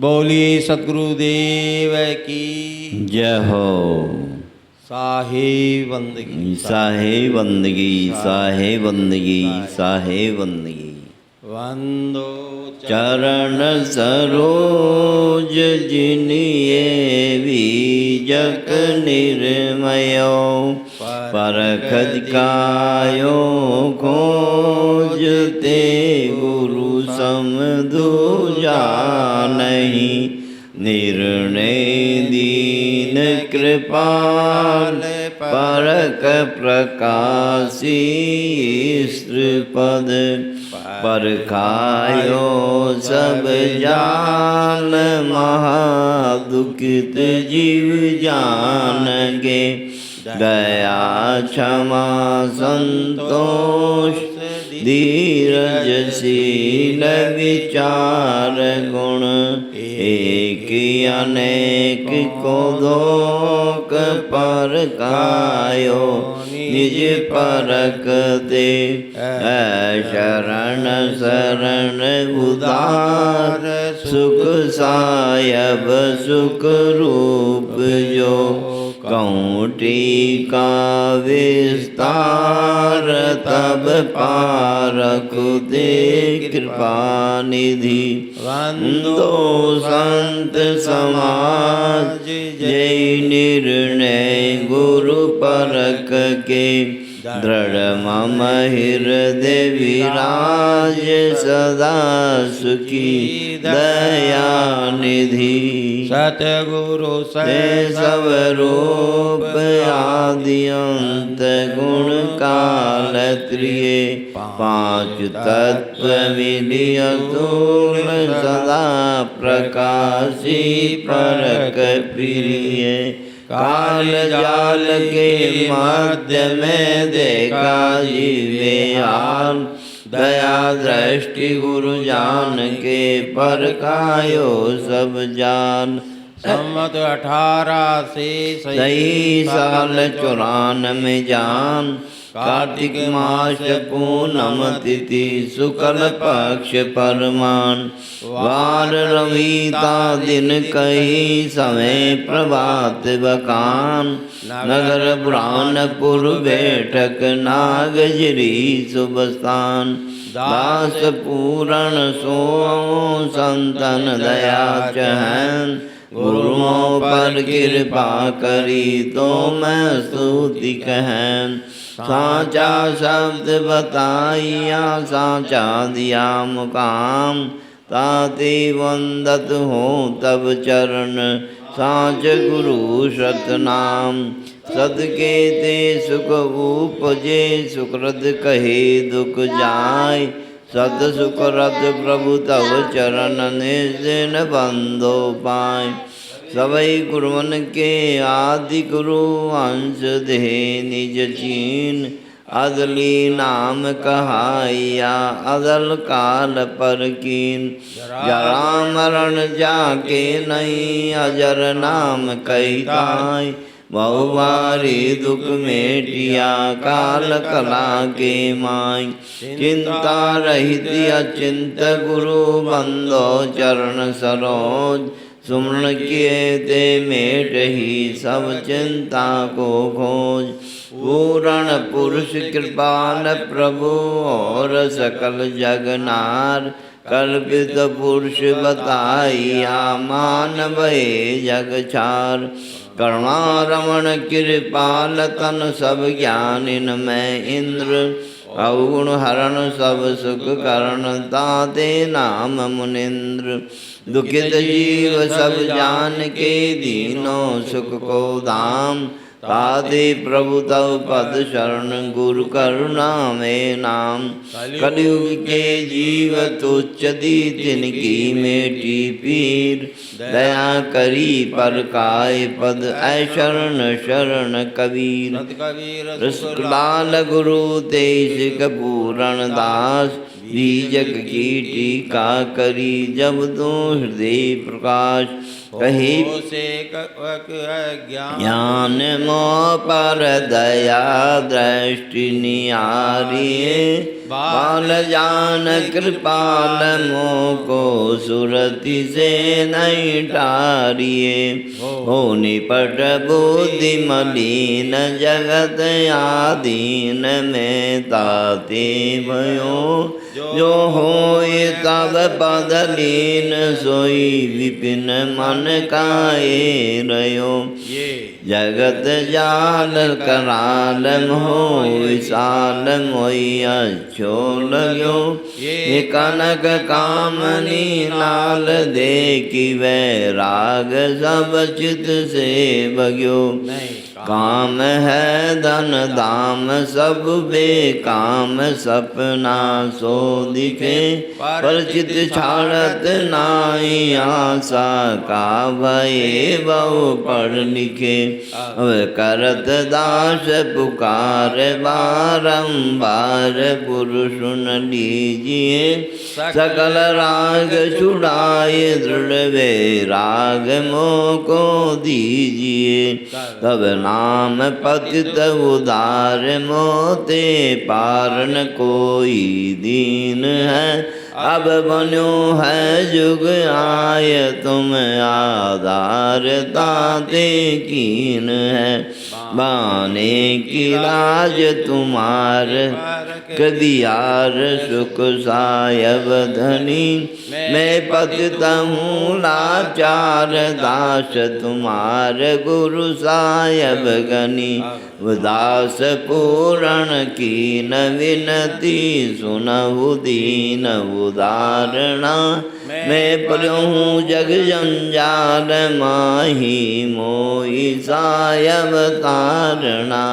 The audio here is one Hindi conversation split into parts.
बोलिए सद्गुरुदेव की जय हो। साहे बंदगी साहे बंदगी, साहे बंदगी, साहे बंदगी। वंदो चरण सरोज जिनिए बीजक निर्मयो परखद कायो खोजते गुरु समधु नहीं निर्णय दीन कृपाल परक प्रकाशी पद परखायो सब जान महादुखित जीव जान गे दया क्षमा संतोष धीरजशील विचार गुण एक अनेक को दोक परखायो निज परख दे शरण शरण उदार सुख सायब सुख रूप जो कौटी का विस्तार तब पारख दे कृपा निधि वंदो संत समाज जय निर्णय गुरु परख के दृढ़ मम हृदय विराज सदा सुखी दया निधि सतगुरु से सब रूप आदि अंत गुण काल त्रिय पांच तत्व मिलिय अतुल सदा प्रकाशी परक प्रिय काल जाल के मध्य में देखा जीवे आल दया दृष्टि गुरु जान के परखायो सब जान सम्मत 18 से सही साल 94 जान कार्तिक मास पूनम तिथि शुक्ल पक्ष परमान वार रविता दिन कही समय प्रभात बकान नगर बुरानपुर बैठक नागजरी शुभ स्थान दास पूरण सो संतन दया चहन गुरुओं पर कृपा करी तो मैं स्तुति कहन साचा शब्द बताइया साचा दिया मुकाम ताते वंदत हो तब चरण साच गुरु सतनाम सदके ते सुख उपजे सुकृत कहे दुख जाय सत सुकृत प्रभु तव चरण निज बंदो पाय सवै गुरुवन के आदि गुरु अंश दे निज चीन अदली नाम कहाइया अदल काल पर कीन जरा मरण जाके नहीं अजर नाम कहिताय बहुवारी दुख मेटिया काल कला के माय चिंता रहित अचिंत गुरु बंदो चरण सरोज सुमरण किए ते मेट ही सब चिंता को खोज पूर्ण पुरुष कृपाल प्रभु और सकल जगनार कल्पित पुरुष बताइया मानवय जग छार करुणा रमण कृपाल तन सब ज्ञानिन में इंद्र अवगुण हरण सब सुख करण ताते नाम मुनिंद्र दुखित जीव सब जान के दीनों सुख को धाम ताते प्रभु तव पद शरण गुरु करुणा में नाम कलयुग के जीव तुच्छ दी तिनकी मेटी पीर दया करी पर काय पद ऐ शरण शरण कबीर रसलाल गुरु तेज कपूरण दास बीजक की टीका करी जब तो हृदय प्रकाश कही हो से ज्ञान ज्ञान मोह पर दया दृष्टि निहारिये बाल जान कृपाल मोह को सुरति से नहीं टारिये हो निपट बुद्धि मलिन जगत आदीन में ताते भयो जो होए तब पद लीन सोई विपिन मन काए रयो ये जगत जाल कराल मोह विशाल मोई अच्छो लगो ये कनक कामनी लाल देखी वैराग सब चित से बग्यो नहीं काम है धन दाम सब बेकाम सपना सो दिखे पर चित छाड़त नाई आशा का भये बहु पढ़ लिखे अब करत दास पुकार बारंबार पुरुष सुन लीजिए सकल राग छुड़ाए दृढ़ वैराग मोह को दीजिए तब नाम पतित उदार मोते पारन कोई दीन है अब बन्यो है जुग आय तुम आधार ताते कीन है बाने की लाज तुम्हार कदियार सुख सायब धनी मैं पतित हूँ लाचार दास तुम्हार गुरु सायब गनी उदास पूरण की न विनती सुनहु दीन उदारणा मैं पढ़ू जग जंजाल माही मोई सायब तारणा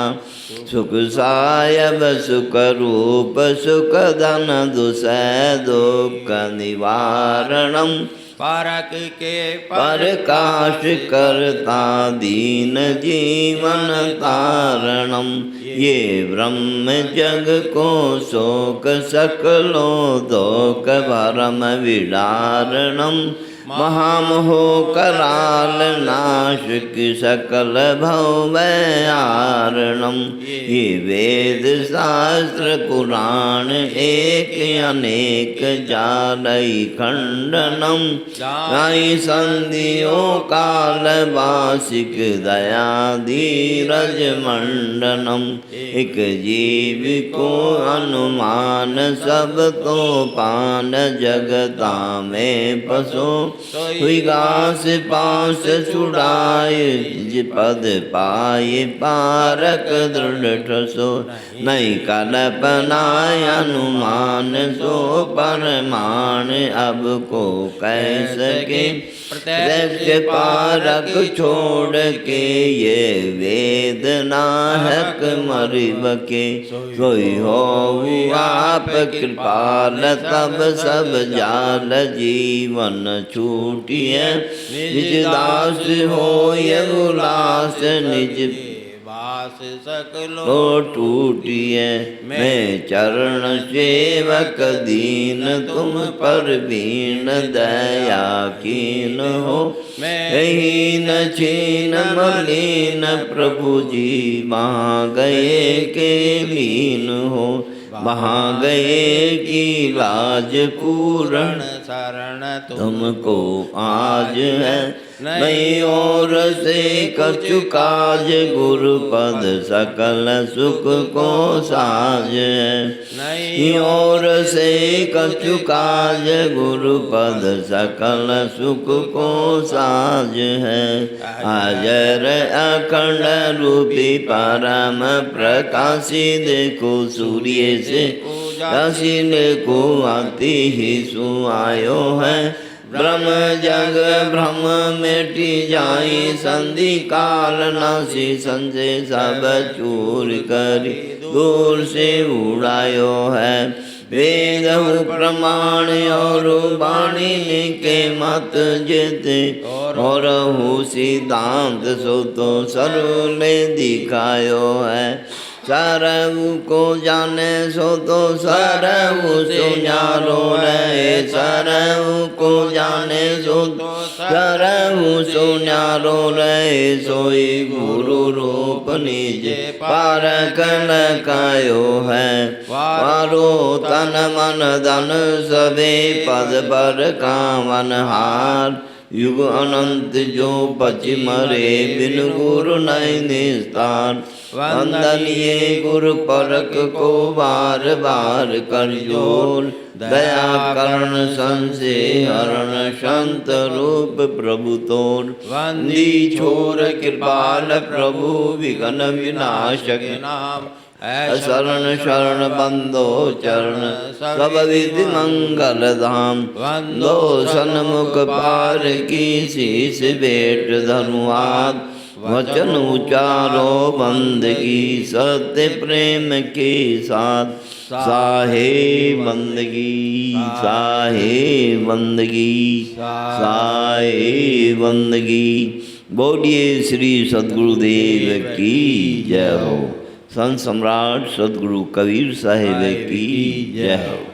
सुख सायब सुख रूप सुख धन दुसह दुख निवारणम परक के प्रकाश करता दीन जीवन तारणम ये ब्रह्म जग को शोक सकलो दोक भरम विडारणम महामोह कराल नाशक सकल भव आरणम ये वेद शास्त्र पुराण एक अनेक जालई खंडनम आई संधियो काल वासिक दया धीरज मंडनम एक जीव को अनुमान सब तो पान जगता में पसो हुई घास पास छुड़ाए पद पाए पारक दृढ़ ठसो नहीं कल्पना अनुमान सो परमाण अब को कह सके प्रत्यक्ष पारक छोड़ के ये वेदना हक मरिब के सोई हो आप कृपाल तब सब जाल जीवन छूटिए निज दास हो ये उल्लास निज वास सकलो तो टूटिए मैं चरण सेवक दीन तुम पर बीन दया कीन हो हीन छीन मलिन प्रभु जी वहाँ गए के लीन हो वहाँ गए की लाज पूरण शरण तुमको आज है नहीं और से कछु काज गुरुपद सकल सुख को साज है नहीं और से कछु काज गुरुपद सकल सुख को साज है हाजर अखंड रूपी परम प्रकाशी देखो सूर्य से दक्षिण को आती ही सुआयो है ब्रह्म जग ब्रह्म मिटी जाई संधि काल नासी संजय सब चूर करी दूर से उड़ायो है वेद प्रमाण और वाणी के मत जेते और सिद्धांत सो तो सरल दिखायो है सरहु को जाने सो तो सरहु सो न्यारो रहे, सरहु को जाने सो तो सरहु सो न्यारो रहे, सोई गुरु रूप निज पारक लकायो है। वारो तन मन धन सबे पद पर कामन हार, युग अनंत जो पचि मरे बिन गुरु नहीं निस्तार। वंदनीय गुरु परक को बार बार कर जोर, दया करण संशय हरण संत रूप प्रभु तोर। वंदी छोर कृपाल प्रभु विघ्न विनाशक नाम, शरण शरण बंदो चरण सब विधि मंगल धाम। वंदो सन्मुख पार की शीस भेंट धनुआद, वचन उचारो बंदगी सत्य प्रेम के साथ। साहे बंदगी साहे बंदगी साहे बंदगी। बोलिए श्री सद्गुरुदेव की जय हो। संत सम्राट सद्गुरु कबीर साहिब की जय हो।